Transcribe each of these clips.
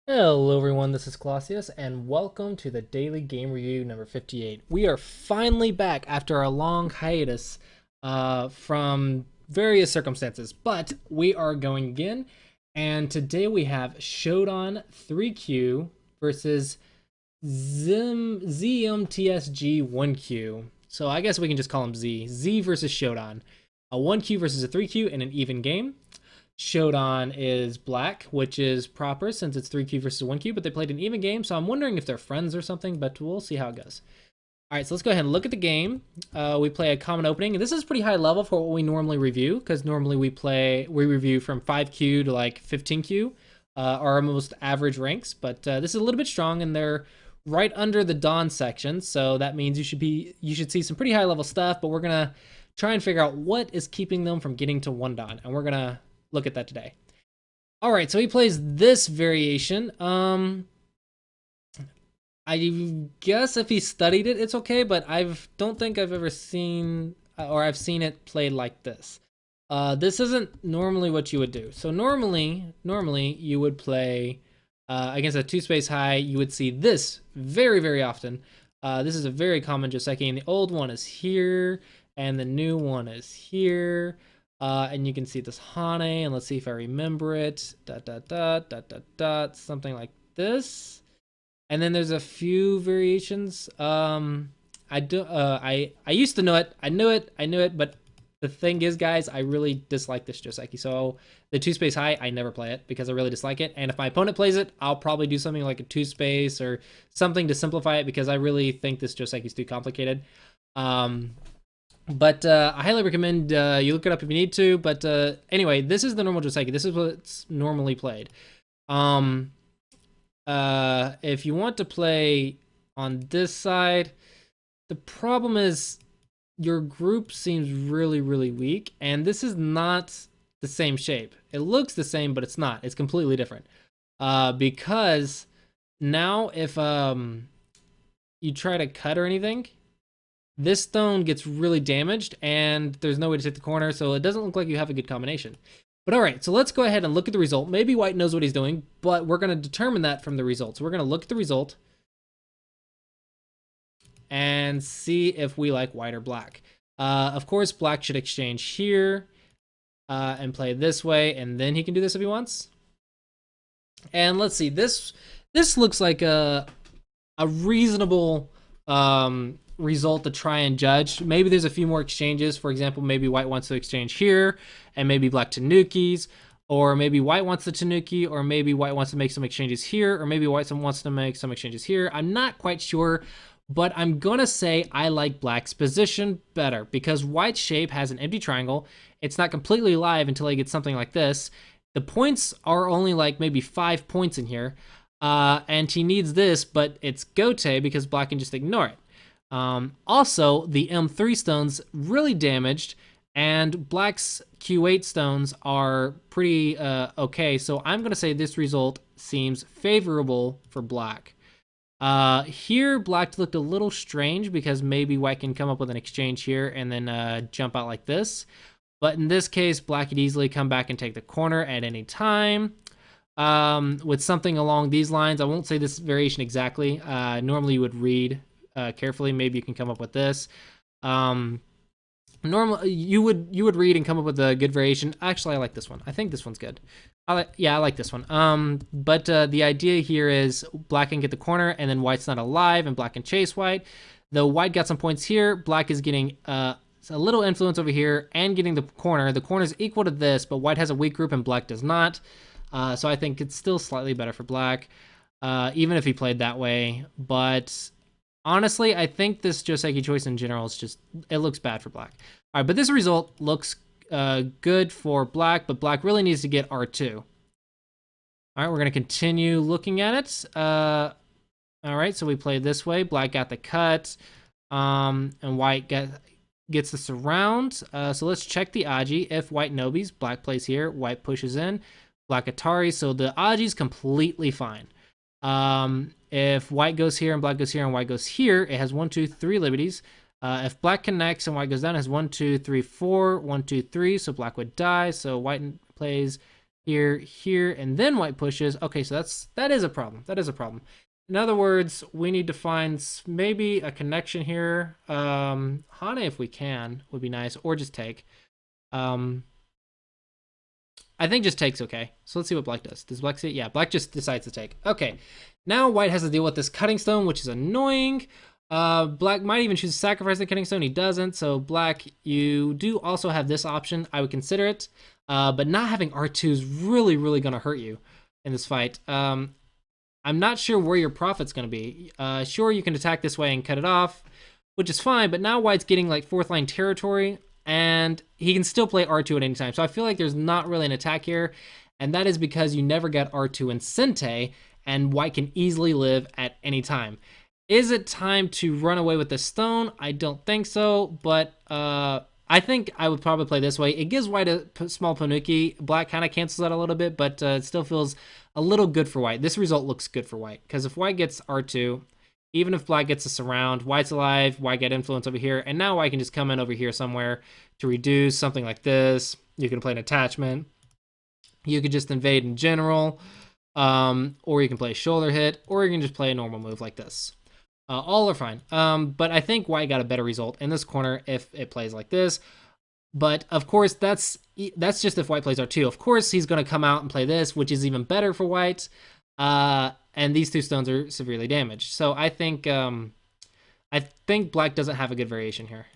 Hello everyone, this is Clossi, and welcome to the Daily Game Review number 58. We are finally back after a long hiatus from various circumstances, but we are going again, and today we have Shodan 3Q versus Zmtsg 1Q. So I guess we can just call him Z. Z versus Shodan. A 1Q versus a 3Q in an even game. Shodan is black, which is proper since it's 3Q versus 1Q, but they played an even game, so I'm wondering if they're friends or something, but we'll see how it goes. All right, so let's go ahead and look at the game. We play a common opening, and this is pretty high level for what we normally review, because normally we review from 5Q to like 15Q, our most average ranks, but this is a little bit strong, and they're right under the Dawn section, so that means you should see some pretty high level stuff, but we're gonna try and figure out what is keeping them from getting to 1 Dawn, and we're gonna look at that today. All right, so he plays this variation. I guess if he studied it, it's okay, but don't think I've ever seen or I've seen it played like this. This isn't normally what you would do. So normally you would play against a 2-space high. You would see this very, very often. This is a very common Joseki, and the old one is here, and the new one is here. And you can see this Hane, and let's see if I remember it. Something like this. And then there's a few variations. I used to know it. I knew it, but the thing is, guys, I really dislike this Joseki. So the 2-space high, I never play it because I really dislike it. And if my opponent plays it, I'll probably do something like a 2-space or something to simplify it because I really think this Joseki is too complicated. But I highly recommend you look it up if you need to. But anyway, this is the normal Joseki. This is what's normally played. If you want to play on this side, the problem is your group seems really, really weak. And this is not the same shape. It looks the same, but it's not. It's completely different. Because now if you try to cut or anything, this stone gets really damaged and there's no way to take the corner, so it doesn't look like you have a good combination. But all right, so let's go ahead and look at the result. Maybe white knows what he's doing, but we're going to determine that from the results. We're going to look at the result and see if we like white or black. Of course, black should exchange here and play this way, and then he can do this if he wants. And let's see, this looks like a reasonable result to try and judge. Maybe there's a few more exchanges. For example, maybe white wants to exchange here and maybe black tanukis, or maybe white wants the tanuki, or maybe white wants to make some exchanges here, or maybe white wants to make some exchanges here. I'm not quite sure, but I'm gonna say I like black's position better because white's shape has an empty triangle. It's not completely alive until he gets something like this. The points are only like maybe 5 points in here. And he needs this, but it's Gote because black can just ignore it. Also, the M3 stones really damaged, and black's Q8 stones are pretty okay. So I'm going to say this result seems favorable for black. Here, black looked a little strange because maybe white can come up with an exchange here and then jump out like this. But in this case, black could easily come back and take the corner at any time. With something along these lines, I won't say this variation exactly. Normally you would read carefully. Maybe you can come up with this. Normally you would read and come up with a good variation. Actually, I like this one. I think this one's good. I like this one. But the idea here is black can get the corner, and then white's not alive, and black can chase white. Though white got some points here, black is getting a little influence over here and getting the corner. The corner is equal to this, but white has a weak group and black does not. So I think it's still slightly better for black, even if he played that way. But honestly, I think this Joseki choice in general is just, it looks bad for black. All right, but this result looks good for black, but black really needs to get R2. All right, we're going to continue looking at it. All right, so we play this way. Black got the cut, and white gets the surround. So let's check the Aji. If white nobis, black plays here, white pushes in. Black Atari, so the Aji's completely fine. If white goes here and black goes here and white goes here, it has 1, 2, 3 liberties. If black connects and white goes down, it has 1, 2, 3, 4, 1, 2, 3. So black would die. So white plays here, here, and then white pushes. Okay, so that is a problem. That is a problem. In other words, we need to find maybe a connection here. Hane, if we can, would be nice, or just take. I think just take's okay. So let's see what black does. Does black see it? Yeah, black just decides to take. Okay, now white has to deal with this cutting stone, which is annoying. Black might even choose to sacrifice the cutting stone. He doesn't. So black, you do also have this option. I would consider it. But not having R2 is really, really going to hurt you in this fight. I'm not sure where your profit's going to be. Sure, you can attack this way and cut it off, which is fine. But now white's getting like fourth line territory, and he can still play R2 at any time. So I feel like there's not really an attack here. And that is because you never get R2 in Sente, and white can easily live at any time. Is it time to run away with the stone? I don't think so, but I think I would probably play this way. It gives white a small Ponuki. Black kind of cancels that a little bit, but it still feels a little good for white. This result looks good for white, because if white gets R2, even if black gets a surround, white's alive, white get influence over here, and now white can just come in over here somewhere to reduce something like this. You can play an attachment. You could just invade in general, or you can play a shoulder hit, or you can just play a normal move like this. All are fine. But I think white got a better result in this corner if it plays like this. But of course, that's just if white plays R2. Of course, he's going to come out and play this, which is even better for white. And these two stones are severely damaged. So I think black doesn't have a good variation here.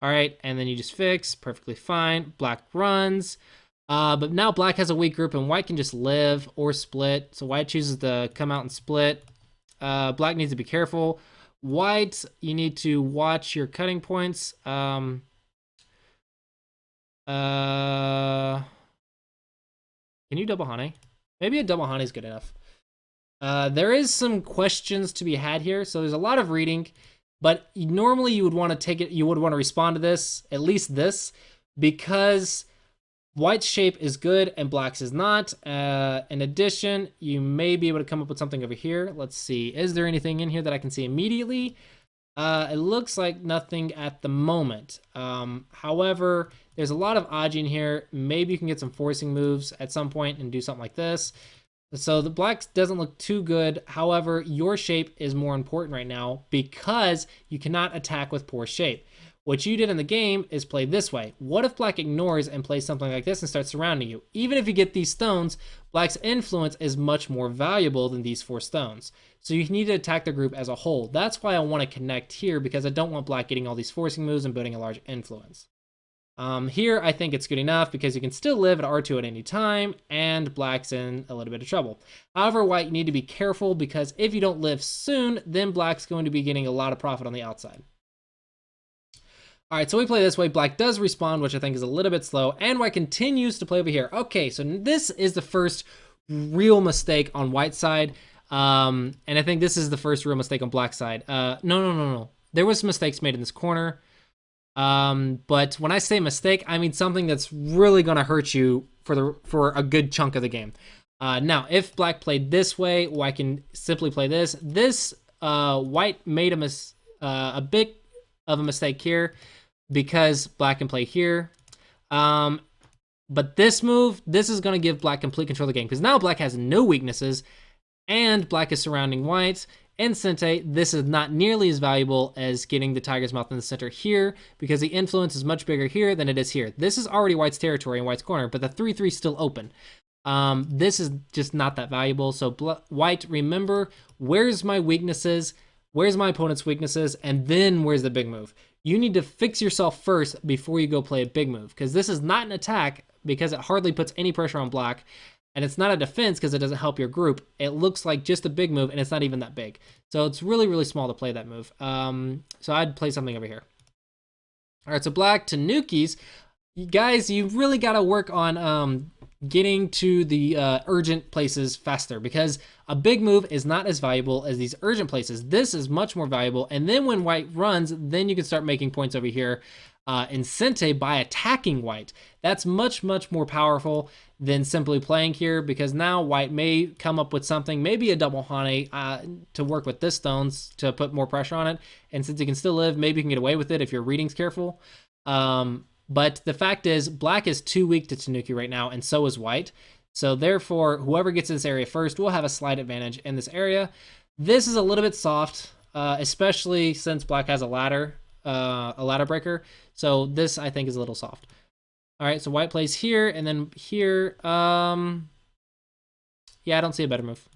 All right, and then you just fix, perfectly fine. Black runs. But now black has a weak group, and white can just live or split. So white chooses to come out and split. Black needs to be careful. White, you need to watch your cutting points. Can you double Hane? Maybe a double Hane is good enough. There is some questions to be had here, so there's a lot of reading, but normally you would want to take it, you would want to respond to this, at least this, because white's shape is good and black's is not. In addition, you may be able to come up with something over here. Let's see. Is there anything in here that I can see immediately? It looks like nothing at the moment. However, there's a lot of Aji in here. Maybe you can get some forcing moves at some point and do something like this. So the black doesn't look too good. However, your shape is more important right now because you cannot attack with poor shape. What you did in the game is play this way. What if black ignores and plays something like this and starts surrounding you? Even if you get these stones, black's influence is much more valuable than these 4 stones. So you need to attack the group as a whole. That's why I want to connect here, because I don't want black getting all these forcing moves and building a large influence. Here, I think it's good enough because you can still live at R2 at any time, and black's in a little bit of trouble. However, white, you need to be careful, because if you don't live soon, then black's going to be getting a lot of profit on the outside. All right, so we play this way. Black does respond, which I think is a little bit slow, and white continues to play over here. Okay, so this is the first real mistake on white's side, and I think this is the first real mistake on black's side. No. There was mistakes made in this corner, but when I say mistake, I mean something that's really going to hurt you for a good chunk of the game. Now, if black played this way, white can simply play this. White made a bit of a mistake here, because black can play here. But this move, this is going to give black complete control of the game, because now black has no weaknesses, and black is surrounding white. In Sente, this is not nearly as valuable as getting the tiger's mouth in the center here, because the influence is much bigger here than it is here. This is already white's territory in white's corner, but the 3/3 is still open. This is just not that valuable. So white, remember, where's my weaknesses? Where's my opponent's weaknesses? And then where's the big move? You need to fix yourself first before you go play a big move, because this is not an attack, because it hardly puts any pressure on black, and it's not a defense because it doesn't help your group. It looks like just a big move, and it's not even that big. So it's really, really small to play that move. So I'd play something over here. All right, so black Tanukis. Guys, you really got to work on getting to the urgent places faster, because a big move is not as valuable as these urgent places. This is much more valuable, and then when white runs, then you can start making points over here in Sente by attacking white. That's much, much more powerful than simply playing here, because now white may come up with something, maybe a double Hane to work with this stones to put more pressure on it, and since you can still live, maybe you can get away with it if your reading's careful. But the fact is, black is too weak to Tanuki right now, and so is white. So therefore, whoever gets this area first will have a slight advantage in this area. This is a little bit soft, especially since black has a ladder breaker. So this, I think, is a little soft. All right, so white plays here, and then here. Yeah, I don't see a better move.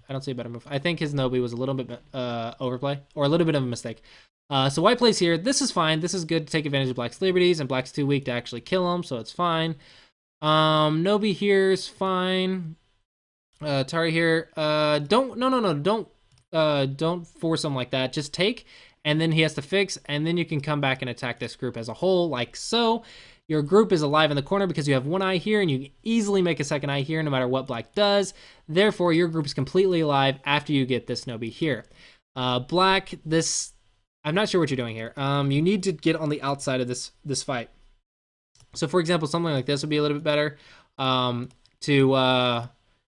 I think his Nobi was a little bit overplay, or a little bit of a mistake. So white plays here. This is fine. This is good to take advantage of black's liberties, and black's too weak to actually kill him, so it's fine. Nobi here is fine. Tari here. Don't force him like that. Just take, and then he has to fix, and then you can come back and attack this group as a whole, like so. Your group is alive in the corner because you have one eye here, and you can easily make a second eye here no matter what black does. Therefore, your group is completely alive after you get this Nobi here. Black, this, I'm not sure what you're doing here. You need to get on the outside of this fight. So, for example, something like this would be a little bit better to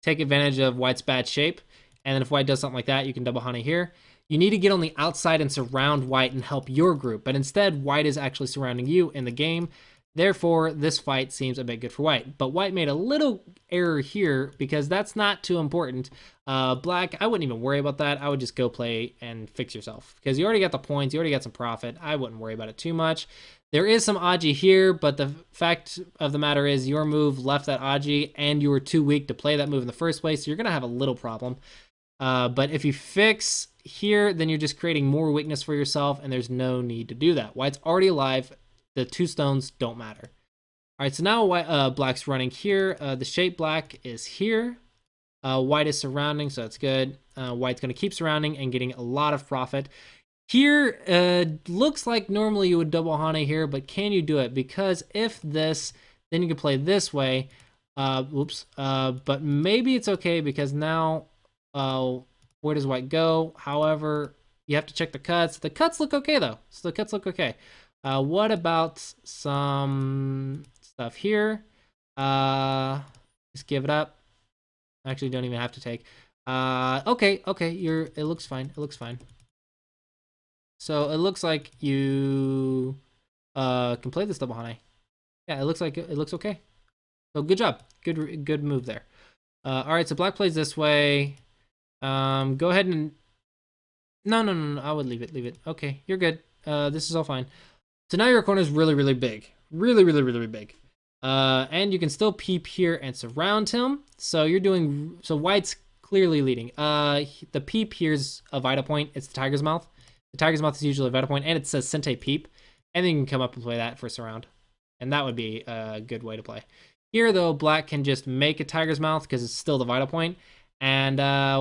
take advantage of white's bad shape. And then if white does something like that, you can double honey here. You need to get on the outside and surround white and help your group. But instead, white is actually surrounding you in the game. Therefore, this fight seems a bit good for white. But white made a little error here because that's not too important. Black, I wouldn't even worry about that. I would just go play and fix yourself. Because you already got the points. You already got some profit. I wouldn't worry about it too much. There is some Aji here, but the fact of the matter is your move left that Aji, and you were too weak to play that move in the first place, so you're going to have a little problem. But if you fix here, then you're just creating more weakness for yourself, and there's no need to do that. White's already alive. The two stones don't matter. All right, so now white, black's running here. The shape black is here. White is surrounding, so that's good. White's going to keep surrounding and getting a lot of profit. Here, looks like normally you would double Hane here, but can you do it? Because if this, then you can play this way. But maybe it's okay because now, where does white go? However, you have to check the cuts. The cuts look okay, though. So the cuts look okay. What about some stuff here? Just give it up. Actually, don't even have to take. Okay, it looks fine. It looks fine. So it looks like you can play this double Hane. Yeah, it looks like it looks okay. So good job. Good move there. All right, so black plays this way. Go ahead and no. I would leave it. Okay, you're good. This is all fine. So now your corner is really big. Really big. And you can still peep here and surround him. So you're doing, so white's clearly leading. The peep here's a Vita point. It's the tiger's mouth. The tiger's mouth is usually a Vita point, and it says Sente peep. And then you can come up and play that for surround. And that would be a good way to play. Here, though, black can just make a tiger's mouth because it's still the Vita point. And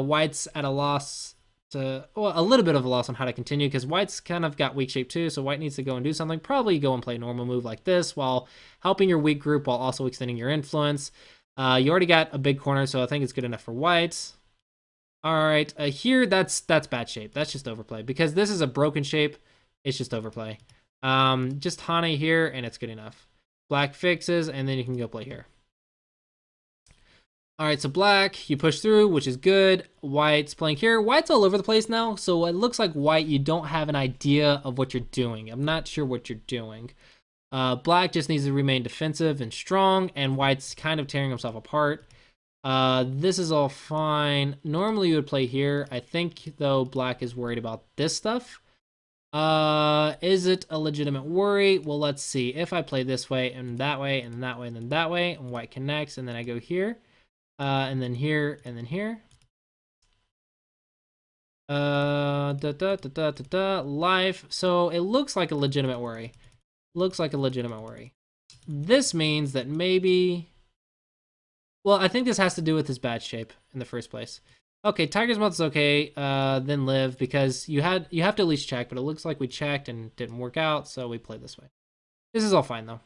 white's at a loss to, well, a little bit of a loss on how to continue because white's kind of got weak shape too, so white needs to go and do something. Probably go and play a normal move like this while helping your weak group while also extending your influence. You already got a big corner, so I think it's good enough for white. All right, here that's bad shape. That's just overplay because this is a broken shape. It's just overplay. Just Hane here, and it's good enough. Black fixes, and then you can go play here. All right, so black, you push through, which is good. White's playing here. White's all over the place now, so it looks like white, you don't have an idea of what you're doing. I'm not sure what you're doing. Black just needs to remain defensive and strong, and white's kind of tearing himself apart. This is all fine. Normally you would play here. I think, though, black is worried about this stuff. Is it a legitimate worry? Well, let's see. If I play this way, and that way, and that way, and then that way, and white connects, and then I go here. And then here, and then here. Life. So it looks like a legitimate worry. This means that maybe, well, I think this has to do with his bad shape in the first place. Okay, tiger's mouth is okay. Then live because you have to at least check, but it looks like we checked and didn't work out, so we played this way. This is all fine though,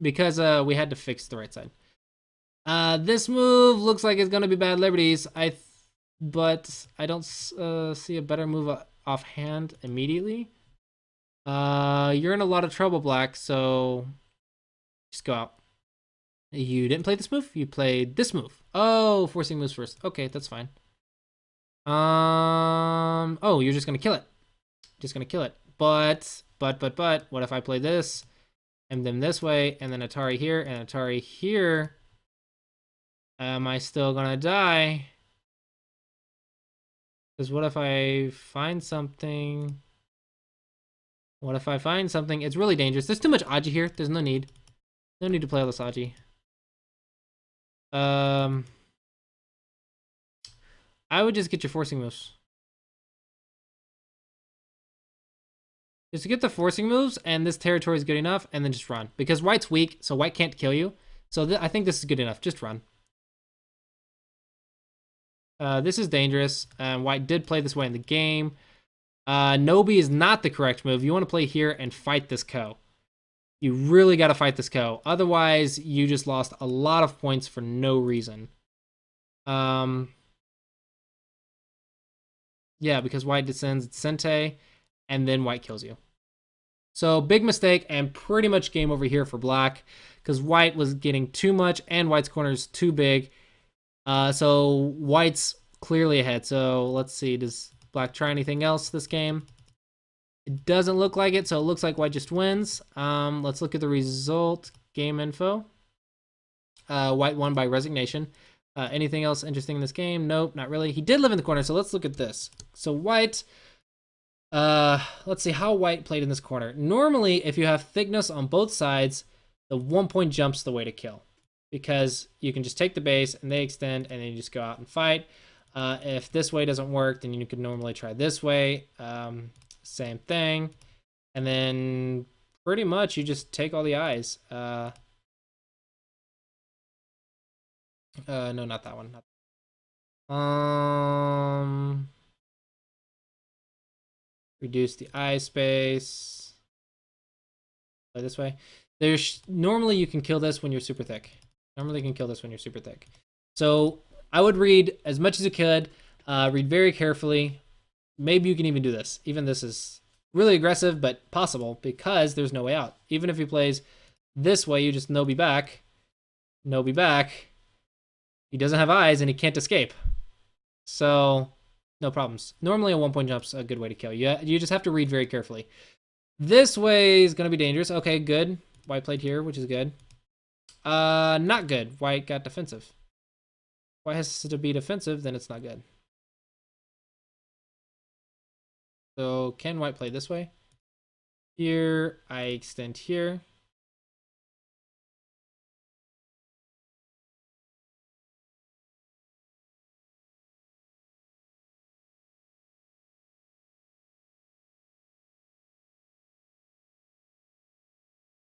because we had to fix the right side. This move looks like it's gonna be bad liberties. But I don't see a better move offhand immediately. You're in a lot of trouble, black. So just go out. You didn't play this move. You played this move. Oh, forcing moves first. Okay, that's fine. Oh, you're just gonna kill it. But what if I play this? and then this way, and then Atari here, and Atari here. Am I still gonna die? Because what if I find something? What if I find something? It's really dangerous. There's too much Aji here. There's no need. No need to play all this Aji. I would just get your forcing moves. Just get the forcing moves, and this territory is good enough, and then just run. Because white's weak, so white can't kill you. So I think this is good enough. Just run. This is dangerous. White did play this way in the game. Nobi is not the correct move. You want to play here and fight this Ko. You really got to fight this Ko. Otherwise, you just lost a lot of points for no reason. Yeah, because white descends Sente, and then white kills you. So big mistake, and pretty much game over here for black, because white was getting too much, and white's corner is too big. So white's clearly ahead. So let's see, does black try anything else this game? It doesn't look like it, so it looks like white just wins. Let's look at the result, game info. White won by resignation. Anything else interesting in this game? Nope, not really. He did live in the corner, so let's look at this. So white, let's see how white played in this corner. Normally, if you have thickness on both sides, the 1 point jump's the way to kill, because you can just take the base and they extend, and then you just go out and fight. If this way doesn't work, then you could normally try this way. Same thing. And then pretty much you just take all the eyes. No, not that one. Reduce the eye space. Play this way. Normally you can kill this when you're super thick. Normally you can kill this when you're super thick. So I would read as much as you could. Read very carefully. Maybe you can even do this. Even this is really aggressive, but possible, because there's no way out. Even if he plays this way, you just Nobi back. Nobi back. He doesn't have eyes, and he can't escape. So, no problems. Normally a 1 point jump's a good way to kill. You just have to read very carefully. This way is going to be dangerous. Okay, good. White played here, which is good. Not good. White got defensive. White has to be defensive, then it's not good. So can white play this way? Here, I extend here.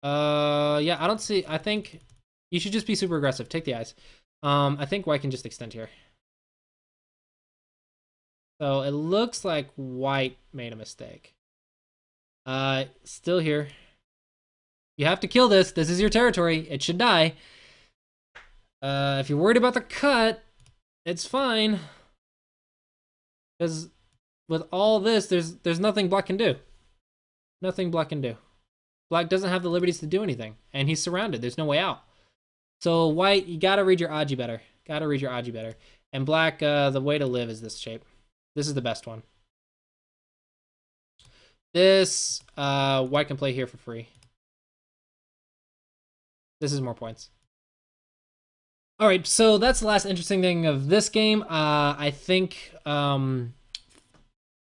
Yeah, I think you should just be super aggressive. Take the eyes. I think white can just extend here. So it looks like white made a mistake. Still here. You have to kill this. This is your territory. It should die. If you're worried about the cut, it's fine. Because with all this, there's nothing black can do. Nothing black can do. Black doesn't have the liberties to do anything, and he's surrounded. There's no way out. So white, you gotta read your Aji better. Gotta read your Aji better. And black, the way to live is this shape. This is the best one. This, white can play here for free. This is more points. All right, so that's the last interesting thing of this game. I think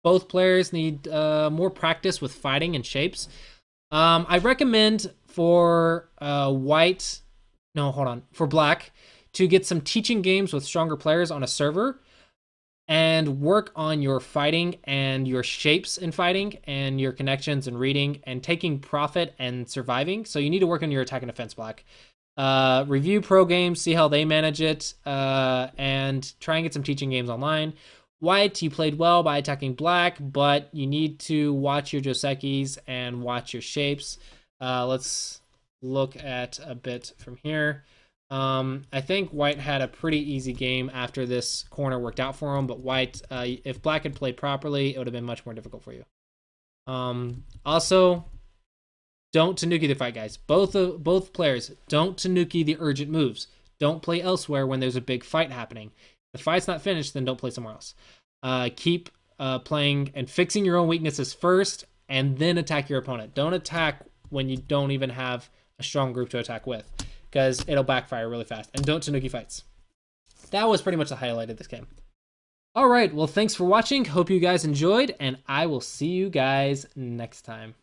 both players need more practice with fighting and shapes. I recommend for for black to get some teaching games with stronger players on a server and work on your fighting and your shapes in fighting and your connections and reading and taking profit and surviving. So you need to work on your attack and defense, black. Review pro games, see how they manage it, and try and get some teaching games online. White, you played well by attacking black, but you need to watch your Josekis and watch your shapes. Let's look at a bit from here. I think white had a pretty easy game after this corner worked out for him, but white, if black had played properly, it would have been much more difficult for you. Also, don't Tanuki the fight, guys. Both players, don't Tanuki the urgent moves. Don't play elsewhere when there's a big fight happening. If the fight's not finished, then don't play somewhere else. Keep playing and fixing your own weaknesses first, and then attack your opponent. Don't attack when you don't even have a strong group to attack with, because it'll backfire really fast. And don't Tanuki fights. That was pretty much the highlight of this game. All right, well, thanks for watching. Hope you guys enjoyed, and I will see you guys next time.